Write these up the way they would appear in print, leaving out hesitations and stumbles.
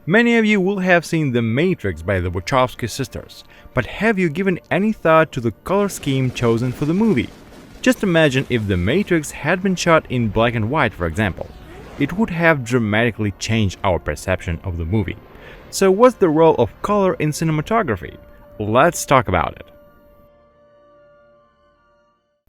Many of you will have seen The Matrix by the Wachowski sisters, but have you given any thought to the color scheme chosen for the movie? Just imagine if The Matrix had been shot in black and white, for example. It would have dramatically changed our perception of the movie. So what's the role of color in cinematography? Let's talk about it.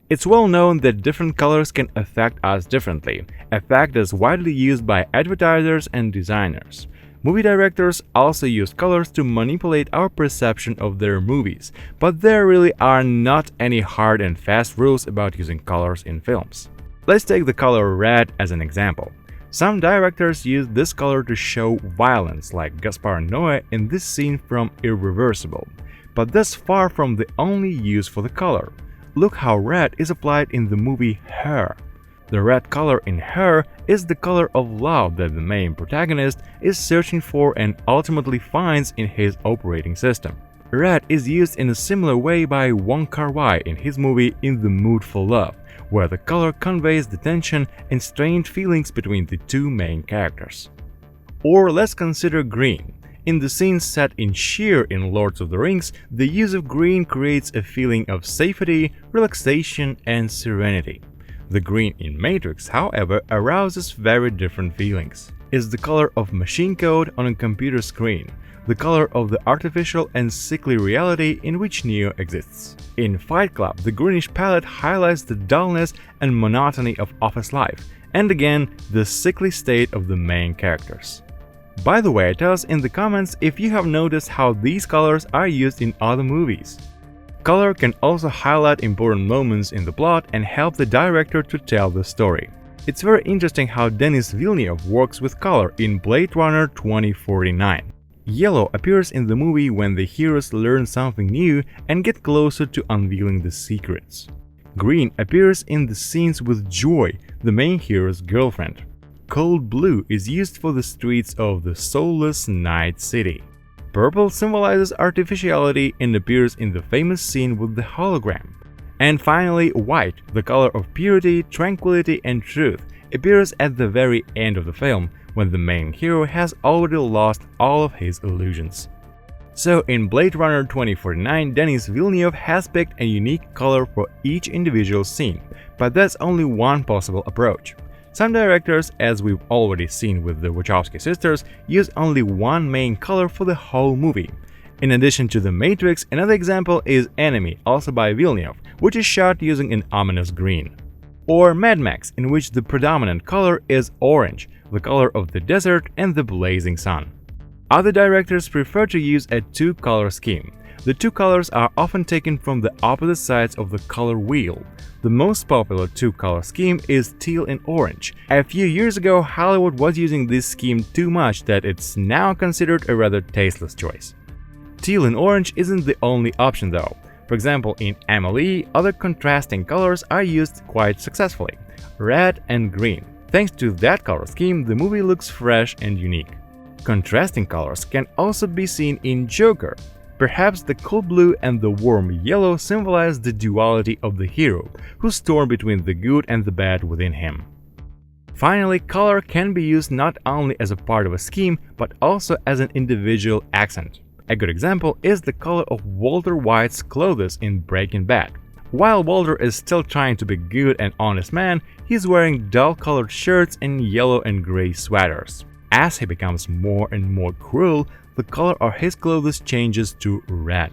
It's well known that different colors can affect us differently, a fact that's widely used by advertisers and designers. Movie directors also use colors to manipulate our perception of their movies, but there really are not any hard and fast rules about using colors in films. Let's take the color red as an example. Some directors use this color to show violence, like Gaspar Noé in this scene from Irreversible, but that's far from the only use for the color. Look how red is applied in the movie Her. The red color in Her is the color of love that the main protagonist is searching for and ultimately finds in his operating system. Red is used in a similar way by Wong Kar-wai in his movie In the Mood for Love, where the color conveys the tension and strained feelings between the two main characters. Or let's consider green. In the scenes set in Sheer in Lord of the Rings, the use of green creates a feeling of safety, relaxation, and serenity. The green in Matrix, however, arouses very different feelings. It's the color of machine code on a computer screen, the color of the artificial and sickly reality in which Neo exists. In Fight Club, the greenish palette highlights the dullness and monotony of office life, and again, the sickly state of the main characters. By the way, tell us in the comments if you have noticed how these colors are used in other movies. Color can also highlight important moments in the plot and help the director to tell the story. It's very interesting how Denis Villeneuve works with color in Blade Runner 2049. Yellow appears in the movie when the heroes learn something new and get closer to unveiling the secrets. Green appears in the scenes with Joy, the main hero's girlfriend. Cold blue is used for the streets of the soulless Night City. Purple symbolizes artificiality and appears in the famous scene with the hologram. And finally, white, the color of purity, tranquility, and truth, appears at the very end of the film, when the main hero has already lost all of his illusions. So in Blade Runner 2049, Denis Villeneuve has picked a unique color for each individual scene, but that's only one possible approach. Some directors, as we've already seen with the Wachowski sisters, use only one main color for the whole movie. In addition to The Matrix, another example is Amélie, also by Villeneuve, which is shot using an ominous green. Or Mad Max, in which the predominant color is orange, the color of the desert and the blazing sun. Other directors prefer to use a two-color scheme. The two colors are often taken from the opposite sides of the color wheel. The most popular two-color scheme is teal and orange. A few years ago, Hollywood was using this scheme too much that it's now considered a rather tasteless choice. Teal and orange isn't the only option though. For example, in Amélie, other contrasting colors are used quite successfully: red and green. Thanks to that color scheme, the movie looks fresh and unique. Contrasting colors can also be seen in Joker. Perhaps the cool blue and the warm yellow symbolize the duality of the hero, who's torn between the good and the bad within him. Finally, color can be used not only as a part of a scheme, but also as an individual accent. A good example is the color of Walter White's clothes in Breaking Bad. While Walter is still trying to be a good and honest man, he's wearing dull-colored shirts and yellow and gray sweaters. As he becomes more and more cruel, the color of his clothes changes to red.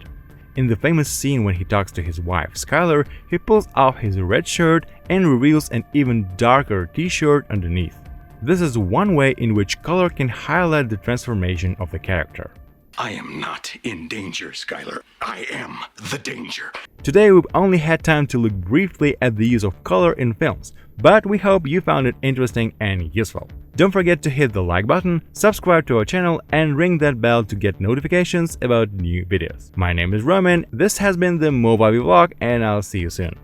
In the famous scene when he talks to his wife Skylar, he pulls off his red shirt and reveals an even darker t-shirt underneath. This is one way in which color can highlight the transformation of the character. I am not in danger, Skylar. I am the danger. Today we've only had time to look briefly at the use of color in films, but we hope you found it interesting and useful. Don't forget to hit the like button, subscribe to our channel, and ring that bell to get notifications about new videos. My name is Roman, this has been the Movavi vlog, and I'll see you soon.